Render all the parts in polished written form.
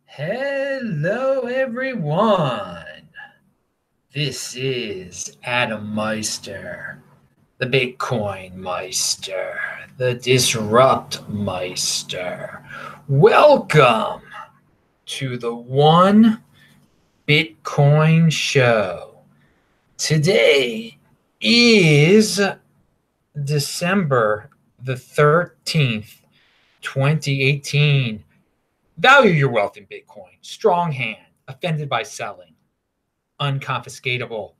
Hello, everyone. This is Adam Meister, the Bitcoin Meister, the Disrupt Meister. Welcome to the One Bitcoin Show. Today is December the 13th, 2018. Value your wealth in Bitcoin. Strong hand. Offended by selling. Unconfiscatable.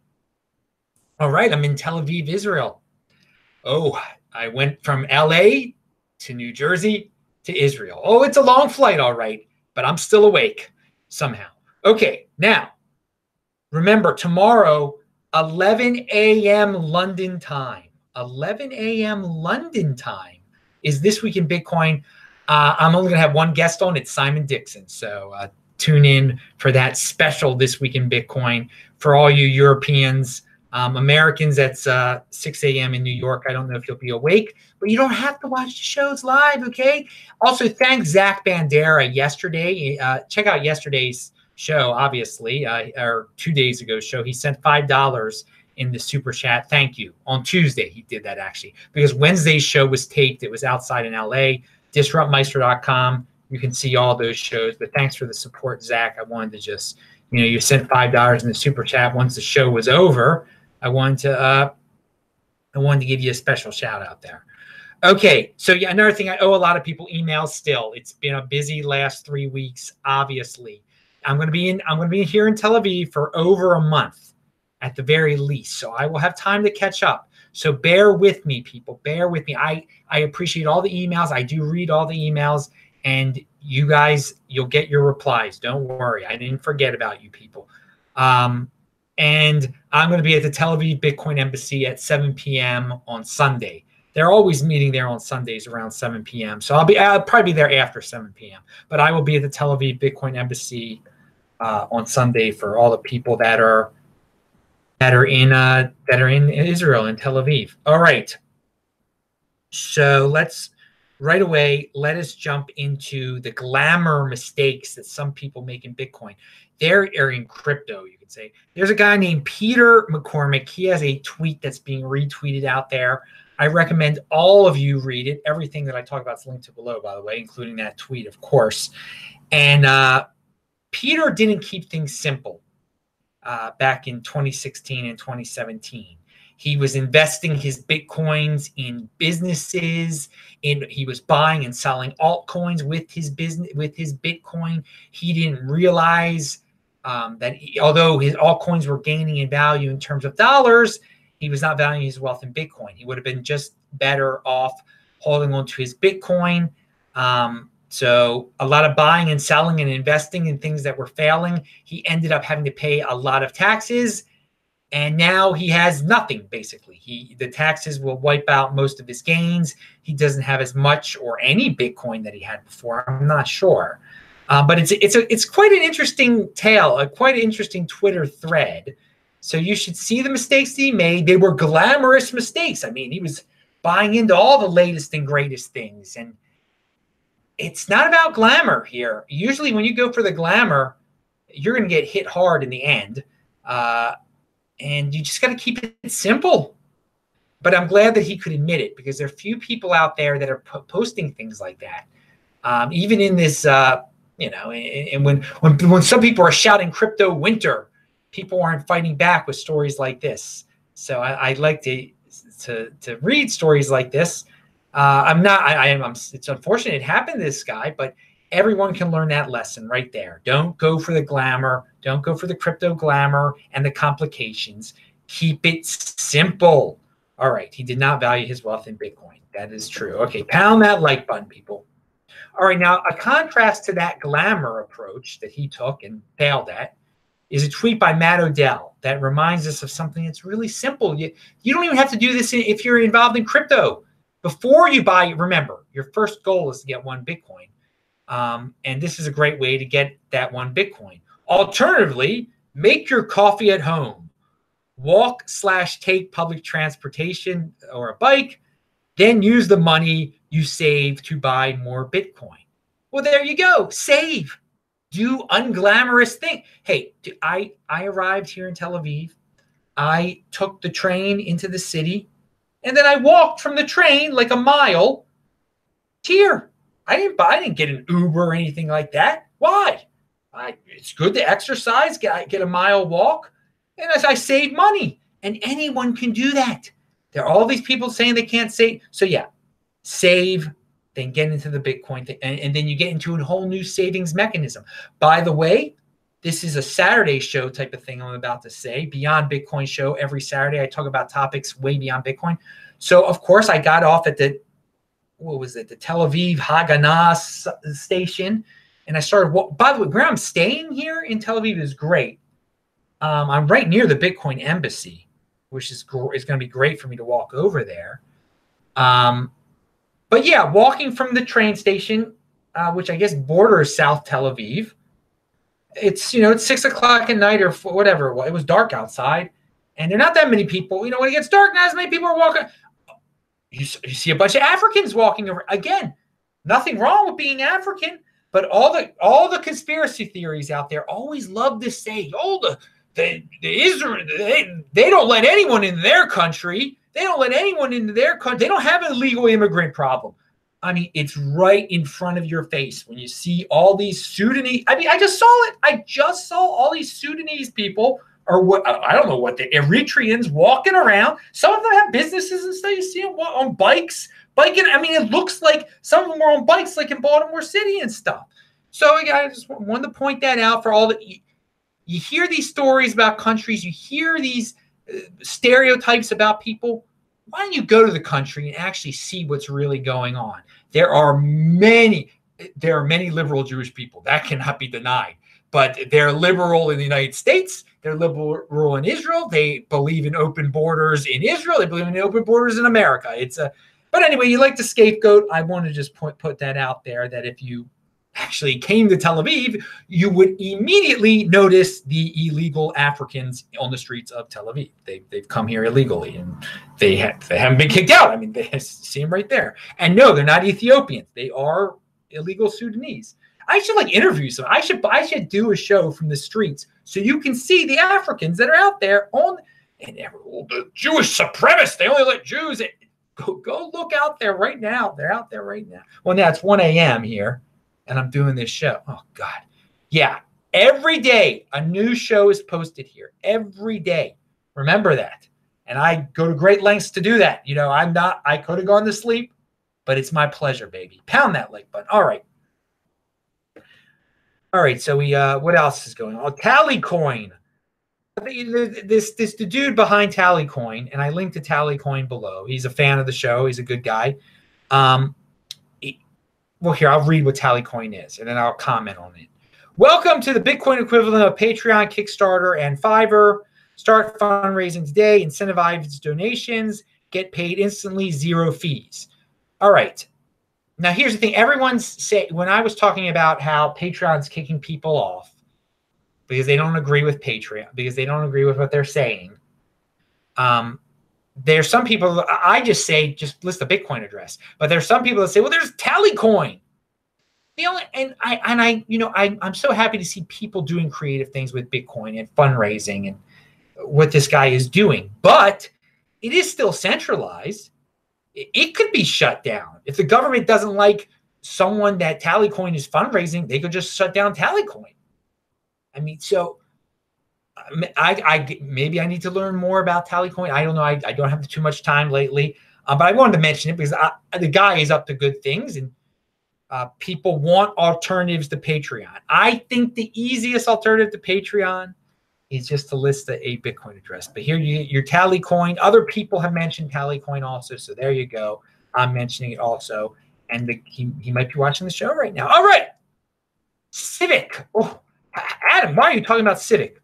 All right, I'm in Tel Aviv, Israel. Oh, I went from LA to New Jersey to Israel. Oh, it's a long flight, all right, but I'm still awake somehow. Okay, now, remember tomorrow, 11 a.m. London time. 11 a.m. London time is This Week in Bitcoin. I'm only going to have one guest on. It's Simon Dixon. So tune in for that special This Week in Bitcoin. For all you Europeans, Americans, that's 6 a.m. in New York. I don't know if you'll be awake, but you don't have to watch the shows live, okay? Also, thanks Zach Bandera yesterday. Check out yesterday's show, obviously, or 2 days ago show. He sent $5 in the super chat. Thank you. On Tuesday, he did that actually, because Wednesday's show was taped. It was outside in LA. DisruptMeister.com. You can see all those shows. But thanks for the support, Zach. I wanted to just, you sent $5 in the super chat once the show was over. I wanted to give you a special shout out there. Okay, so yeah, another thing, I owe a lot of people emails still. It's been a busy last 3 weeks, obviously. I'm going to be here in Tel Aviv for over a month at the very least. So I will have time to catch up. So bear with me, people. Bear with me. I appreciate all the emails. I do read all the emails, and you guys, you'll get your replies. Don't worry. I didn't forget about you people. And I'm going to be at the Tel Aviv Bitcoin Embassy at 7 p.m. on Sunday. They're always meeting there on Sundays around 7 p.m. So I'll probably be there after 7 p.m. But I will be at the Tel Aviv Bitcoin Embassy on Sunday for all the people that are in Israel, in Tel Aviv. All right. So right away, let us jump into the glamour mistakes that some people make in Bitcoin. They're in crypto, you could say. There's a guy named Peter McCormick. He has a tweet that's being retweeted out there. I recommend all of you read it. Everything that I talk about is linked to below, by the way, including that tweet, of course. And Peter didn't keep things simple back in 2016 and 2017. He was investing his Bitcoins in businesses. He was buying and selling altcoins with his business, with his Bitcoin. He didn't realize that although his altcoins were gaining in value in terms of dollars, he was not valuing his wealth in Bitcoin. He would have been just better off holding on to his Bitcoin. So a lot of buying and selling and investing in things that were failing. He ended up having to pay a lot of taxes, and now he has nothing, basically. The taxes will wipe out most of his gains. He doesn't have as much or any Bitcoin that he had before. I'm not sure. But it's quite an interesting tale, quite an interesting Twitter thread. So you should see the mistakes that he made. They were glamorous mistakes. I mean, he was buying into all the latest and greatest things, and it's not about glamour here. Usually when you go for the glamour, you're going to get hit hard in the end. And you just got to keep it simple. But I'm glad that he could admit it, because there are few people out there that are posting things like that. Even in this, and when some people are shouting crypto winter, people aren't fighting back with stories like this. So I like to read stories like this. It's unfortunate it happened to this guy, but everyone can learn that lesson right there. Don't go for the glamour. Don't go for the crypto glamour and the complications. Keep it simple. All right. He did not value his wealth in Bitcoin. That is true. Okay. Pound that like button, people. All right. Now, a contrast to that glamour approach that he took and failed at is a tweet by Matt Odell that reminds us of something that's really simple. You don't even have to do this if you're involved in crypto. Before you buy, remember, your first goal is to get one Bitcoin. And this is a great way to get that one Bitcoin. Alternatively, make your coffee at home. Walk/take public transportation or a bike. Then use the money you save to buy more Bitcoin. Well, there you go. Save. do unglamorous things. Hey, I arrived here in Tel Aviv. I took the train into the city, and then I walked from the train like a mile here. I didn't get an Uber or anything like that. Why? It's good to exercise, get a mile walk, and as I save money. And anyone can do that. There are all these people saying they can't save. So yeah, save, then get into the Bitcoin thing, and then you get into a whole new savings mechanism. By the way, this is a Saturday show type of thing I'm about to say. Beyond Bitcoin show every Saturday. I talk about topics way beyond Bitcoin. So of course I got off at the Tel Aviv Haganah station, and I started. By the way, where I'm staying here in Tel Aviv is great. I'm right near the Bitcoin embassy, which is going to be great for me to walk over there. But yeah, walking from the train station, which I guess borders South Tel Aviv, it's 6 o'clock at night or whatever. It was dark outside, and there are not that many people. When it gets dark, not as many people are walking. You see a bunch of Africans walking over. Again, nothing wrong with being African, but all the conspiracy theories out there always love to say, the Israel, they don't let anyone into their country. They don't let anyone into their country. They don't have an illegal immigrant problem. I mean, it's right in front of your face when you see all these Sudanese. I mean, I just saw it. I just saw all these Sudanese people, or what, I don't know what, the Eritreans walking around. Some of them have businesses and stuff. You see them on bikes, biking. I mean, it looks like some of them are on bikes, like in Baltimore City and stuff. So I just wanted to point that out for all that. You hear these stories about countries. You hear these stereotypes about people. Why don't you go to the country and actually see what's really going on? There are many liberal Jewish people. That cannot be denied. But they're liberal in the United States. They're liberal in Israel. They believe in open borders in Israel. They believe in open borders in America. But anyway, you like to scapegoat. I want to just put that out there, that if you actually came to Tel Aviv, you would immediately notice the illegal Africans on the streets of Tel Aviv. They've come here illegally, and they haven't been kicked out. I mean, they see them right there. And no, they're not Ethiopians. They are illegal Sudanese. I should interview some. I should do a show from the streets so you can see the Africans that are out there the Jewish supremacists. They only let Jews in. Go look out there right now. They're out there right now. Well, now it's 1 a.m. here, and I'm doing this show. Oh, God. Yeah. Every day, a new show is posted here. Every day. Remember that. And I go to great lengths to do that. I could have gone to sleep, but it's my pleasure, baby. Pound that like button. All right. So what else is going on? Tallycoin. The dude behind Tallycoin, and I linked to Tallycoin below. He's a fan of the show. He's a good guy. Here, I'll read what Tallycoin is, and then I'll comment on it. Welcome to the Bitcoin equivalent of Patreon, Kickstarter, and Fiverr. Start fundraising today. Incentivize donations. Get paid instantly. 0 fees. All right. Now, here's the thing. When I was talking about how Patreon's kicking people off because they don't agree with Patreon, because they don't agree with what they're saying, there's some people, I just say, just list the Bitcoin address. But there's some people that say, well, there's Tallycoin. I'm so happy to see people doing creative things with Bitcoin and fundraising and what this guy is doing. But it is still centralized. It could be shut down. If the government doesn't like someone that Tallycoin is fundraising, they could just shut down Tallycoin. I mean, so maybe I need to learn more about Tallycoin. I don't know. I don't have too much time lately, but I wanted to mention it because the guy is up to good things, and people want alternatives to Patreon. I think the easiest alternative to Patreon is just to list a Bitcoin address. But here your Tallycoin. Other people have mentioned Tallycoin also, so there you go. I'm mentioning it also, and he might be watching the show right now. All right, Civic. Oh, Adam, why are you talking about Civic?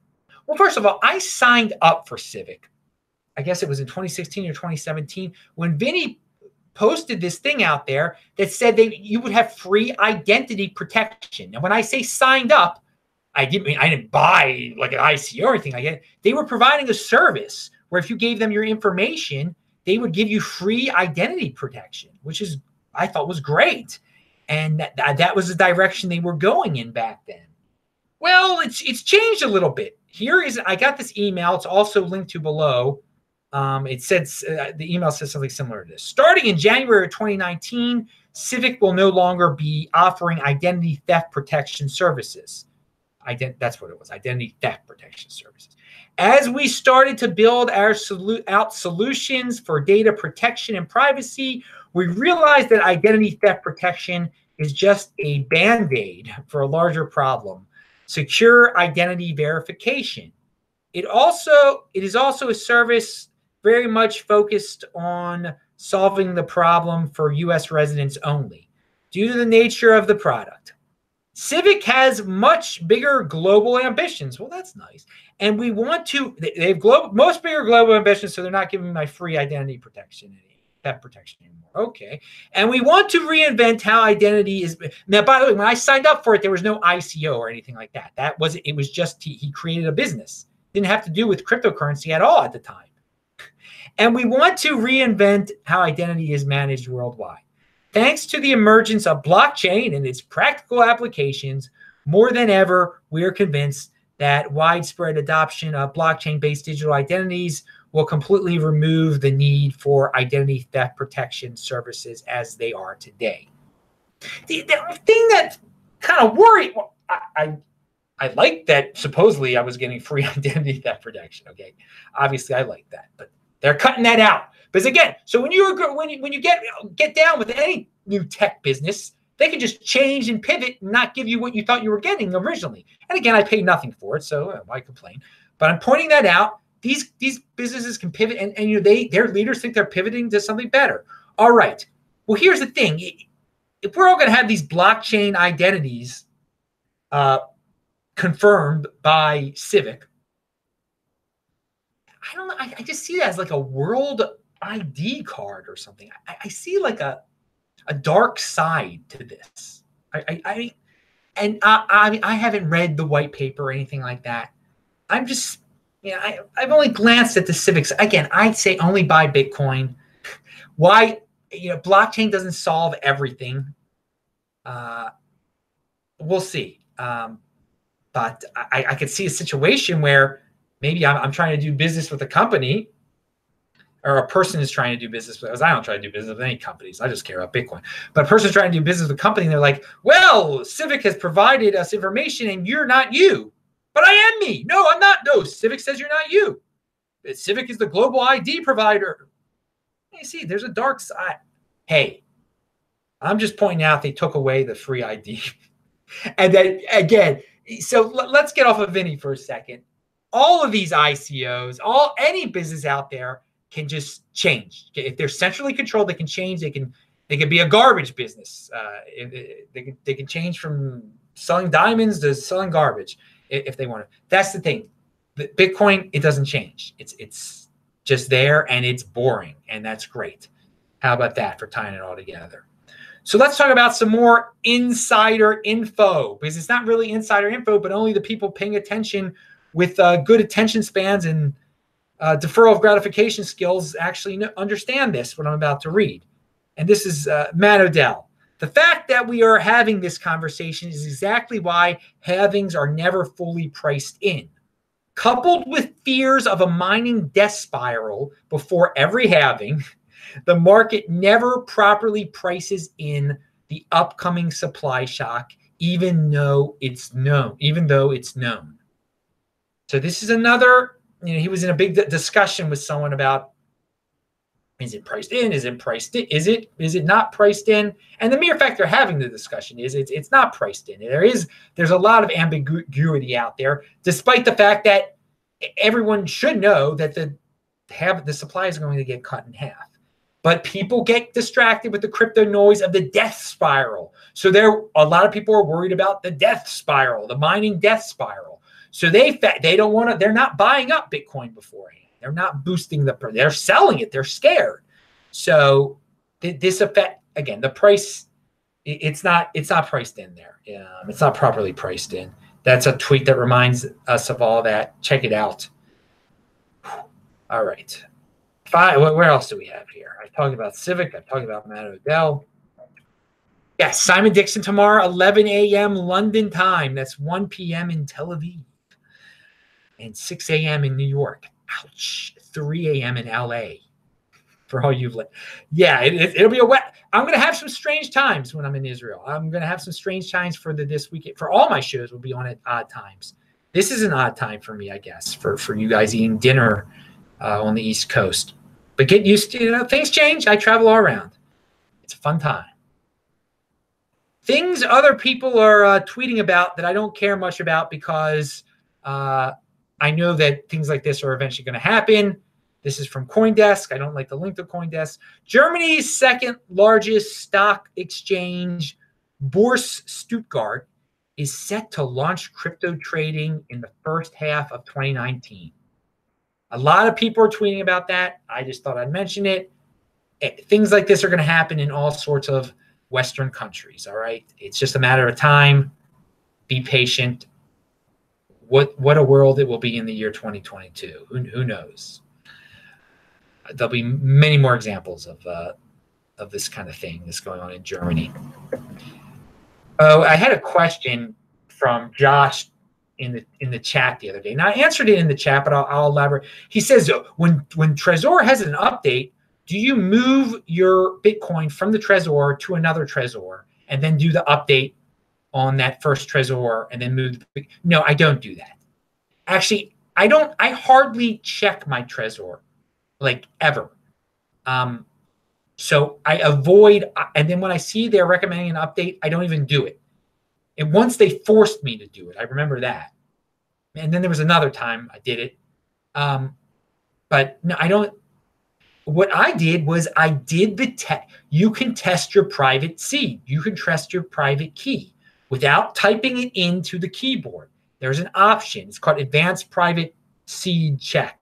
Well, first of all, I signed up for Civic. I guess it was in 2016 or 2017 when Vinny posted this thing out there that said you would have free identity protection. Now, when I say signed up, I didn't buy like an ICO or anything like that. They were providing a service where if you gave them your information, they would give you free identity protection, which I thought was great. And that was the direction they were going in back then. Well, it's changed a little bit. I got this email. It's also linked to below. It says the email says something similar to this. Starting in January of 2019, Civic will no longer be offering identity theft protection services. That's what it was, identity theft protection services. As we started to build our solutions for data protection and privacy, we realized that identity theft protection is just a band-aid for a larger problem, secure identity verification. It is also a service very much focused on solving the problem for U.S. residents only, due to the nature of the product. Civic has much bigger global ambitions. Well, that's nice. And we want to, they've most bigger global ambitions, so they're not giving me my free identity protection, theft protection anymore. Okay. And we want to reinvent how identity is. Now, by the way, when I signed up for it, there was no ICO or anything like that. It was just, he created a business. Didn't have to do with cryptocurrency at all at the time. And we want to reinvent how identity is managed worldwide. Thanks to the emergence of blockchain and its practical applications, more than ever, we are convinced that widespread adoption of blockchain-based digital identities will completely remove the need for identity theft protection services as they are today. The thing that kind of worried, well, I like that supposedly I was getting free identity theft protection. Okay, obviously I like that, but they're cutting that out. Because again, so when you get down with any new tech business, they can just change and pivot and not give you what you thought you were getting originally. And again, I paid nothing for it, so why complain? But I'm pointing that out. These businesses can pivot, and their leaders think they're pivoting to something better. All right. Well, here's the thing: if we're all going to have these blockchain identities confirmed by Civic, I don't know. I just see that as like a world ID card or something. I see like a dark side to this. I haven't read the white paper or anything like that. I'm just, I've only glanced at the Civics. Again, I'd say only buy Bitcoin. Why? Blockchain doesn't solve everything. We'll see. But I could see a situation where maybe I'm trying to do business with a company, or a person is trying to do business with us. I don't try to do business with any companies. I just care about Bitcoin. But a person's trying to do business with a company, and they're like, well, Civic has provided us information, and you're not you. But I am me. No, I'm not. No, Civic says you're not you. Civic is the global ID provider. You see, there's a dark side. Hey, I'm just pointing out they took away the free ID. And then, again, so let's get off of Vinny for a second. All of these ICOs, any business out there can just change. If they're centrally controlled, they can change. They can be a garbage business. They can change from selling diamonds to selling garbage if they want to. That's the thing. Bitcoin, it doesn't change. It's just there, and it's boring, and that's great. How about that for tying it all together? So let's talk about some more insider info, because it's not really insider info, but only the people paying attention with good attention spans and deferral of gratification skills actually understand this, what I'm about to read. And this is Matt Odell. The fact that we are having this conversation is exactly why halvings are never fully priced in. Coupled with fears of a mining death spiral before every halving, the market never properly prices in the upcoming supply shock, even though it's known. So this is another, he was in a big discussion with someone about, is it priced in? Is it priced in? Is it not priced in? And the mere fact they're having the discussion is it's not priced in. There's a lot of ambiguity out there, despite the fact that everyone should know that the supply is going to get cut in half. But people get distracted with the crypto noise of the death spiral. So a lot of people are worried about the death spiral, the mining death spiral. So they don't want to. They're not buying up Bitcoin beforehand. They're not boosting they're selling it. They're scared. So this effect, again, the price, it's not priced in there. It's not properly priced in. That's a tweet that reminds us of all that. Check it out. All right. Where else do we have here? I talked about Civic. I talked about Matt Odell. Yes, Simon Dixon tomorrow, 11 a.m. London time. That's 1 p.m. in Tel Aviv and 6 a.m. in New York. Ouch. 3 a.m. in LA. For all you've let, yeah, it'll be a wet. I'm going to have some strange times when I'm in Israel. I'm going to have some strange times for this weekend. For all my shows will be on at odd times. This is an odd time for me, I guess, for you guys eating dinner on the East Coast. But get used to, things change. I travel all around. It's a fun time. Things other people are tweeting about that I don't care much about because I know that things like this are eventually going to happen. This is from CoinDesk. I don't like the link to CoinDesk. Germany's second largest stock exchange, Börse Stuttgart, is set to launch crypto trading in the first half of 2019. A lot of people are tweeting about that. I just thought I'd mention it. Things like this are going to happen in all sorts of Western countries, all right? It's just a matter of time. Be patient. What a world it will be in the year 2022. Who knows? There'll be many more examples of this kind of thing that's going on in Germany. Oh, I had a question from Josh in the chat the other day. Now I answered it in the chat, but I'll elaborate. He says, when Trezor has an update, do you move your Bitcoin from the Trezor to another Trezor and then do the update on that first Trezor and then move? No, I don't do that. Actually, I hardly check my Trezor, like ever. So I avoid, and then when I see they're recommending an update, I don't even do it. And once they forced me to do it, I remember that. And then there was another time I did it. But no, I don't. What I did was I did the test. You can test your private seed. You can test your private key without typing it into the keyboard. There's an option. It's called Advanced Private Seed Check.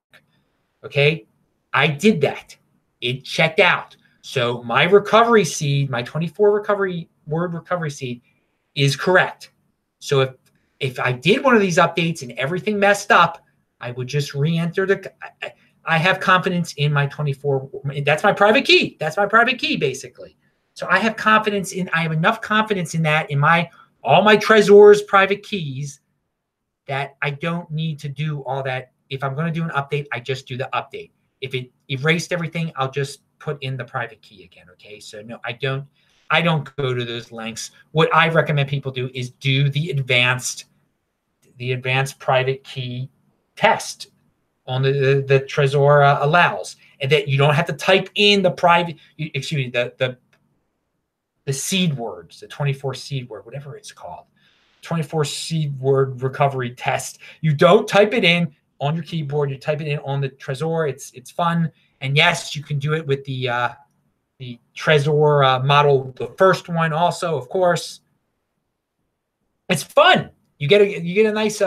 Okay? I did that. It checked out. So my recovery seed, my 24 word recovery seed is correct. So if I did one of these updates and everything messed up, I would just re-enter I have confidence in my 24. That's my private key. That's my private key, basically. So I have enough confidence in that, in all my Trezor's private keys, that I don't need to do all that. If I'm going to do an update, I just do the update. If it erased everything, I'll just put in the private key again. Okay. So no, I don't go to those lengths. What I recommend people do is do the advanced private key test on the Trezor allows, and that you don't have to type in the seed words, the 24 seed word, whatever it's called, 24 seed word recovery test. You don't type it in on your keyboard. You type it in on the Trezor. It's fun. And yes, you can do it with the Trezor model, the first one also, of course. It's fun. You get a nice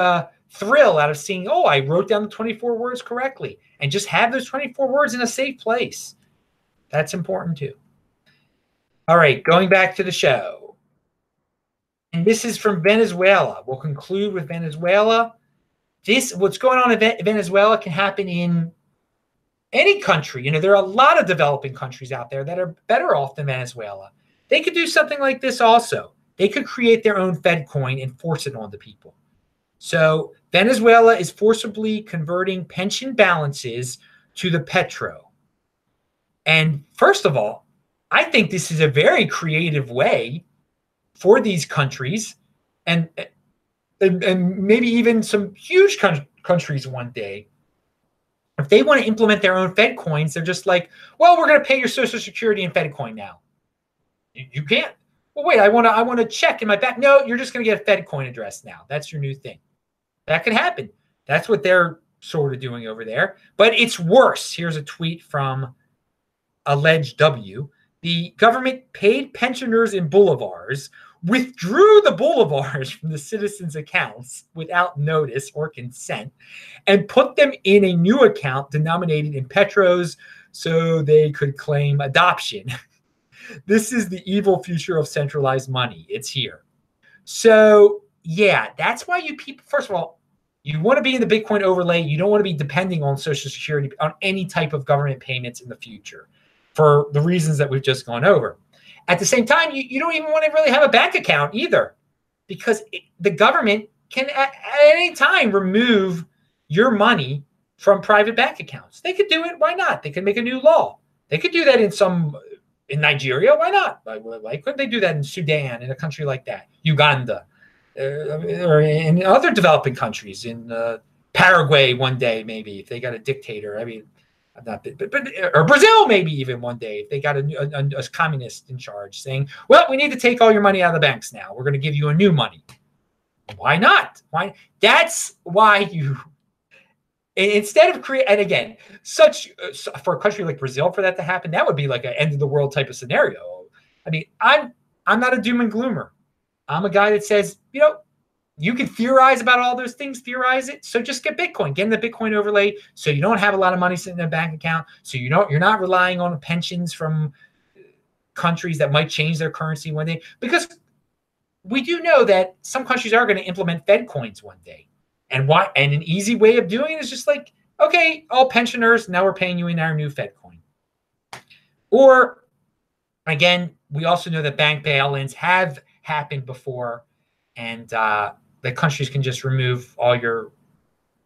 thrill out of seeing, oh, I wrote down the 24 words correctly, and just have those 24 words in a safe place. That's important too. All right, going back to the show. And this is from Venezuela. We'll conclude with Venezuela. What's going on in Venezuela can happen in any country. There are a lot of developing countries out there that are better off than Venezuela. They could do something like this also. They could create their own Fedcoin and force it on the people. So Venezuela is forcibly converting pension balances to the petro. And first of all, I think this is a very creative way for these countries, and maybe even some huge countries one day. If they want to implement their own Fedcoins, they're just like, well, we're going to pay your Social Security in Fedcoin now. You can't. Well, wait, I want to check in my back. No, you're just going to get a Fedcoin address now. That's your new thing. That could happen. That's what they're sort of doing over there. But it's worse. Here's a tweet from Alleged W. The government paid pensioners in bolivars, withdrew the bolivars from the citizens' accounts without notice or consent, and put them in a new account denominated in petros so they could claim adoption. This is the evil future of centralized money. It's here. So, yeah, that's why you people, first of all, you want to be in the Bitcoin overlay. You don't want to be depending on Social Security, on any type of government payments in the future, for the reasons that we've just gone over. At the same time, you don't even want to really have a bank account either, because the government can at any time remove your money from private bank accounts. They could do it. Why not? They could make a new law. They could do that in Nigeria. Why not? Why couldn't they do that in Sudan, in a country like that? Uganda, or in other developing countries, in Paraguay one day, maybe, if they got a dictator. I mean, not, but or Brazil maybe even one day, if they got a communist in charge, saying, well, we need to take all your money out of the banks now. We're going to give you a new money. Why not? Why? That's why you, instead of and again, for a country like Brazil, for that to happen, that would be like an end of the world type of scenario. I mean, I'm not a doom and gloomer. I'm a guy that says, you can theorize about all those things, theorize it. So just get Bitcoin, get in the Bitcoin overlay, so you don't have a lot of money sitting in a bank account. So you're not relying on pensions from countries that might change their currency one day, because we do know that some countries are going to implement Fedcoins one day. And an easy way of doing it is just like, okay, all pensioners, now we're paying you in our new Fedcoin. Or again, we also know that bank bail-ins have happened before, and the countries can just remove all your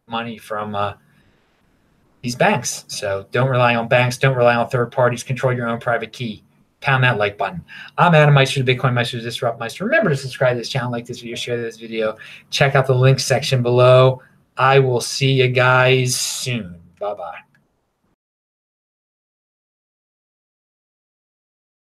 money from these banks. So don't rely on banks. Don't rely on third parties. Control your own private key. Pound that like button. I'm Adam Meister, the Bitcoin Meister, Disrupt Meister. Remember to subscribe to this channel, like this video, share this video. Check out the link section below. I will see you guys soon. Bye-bye.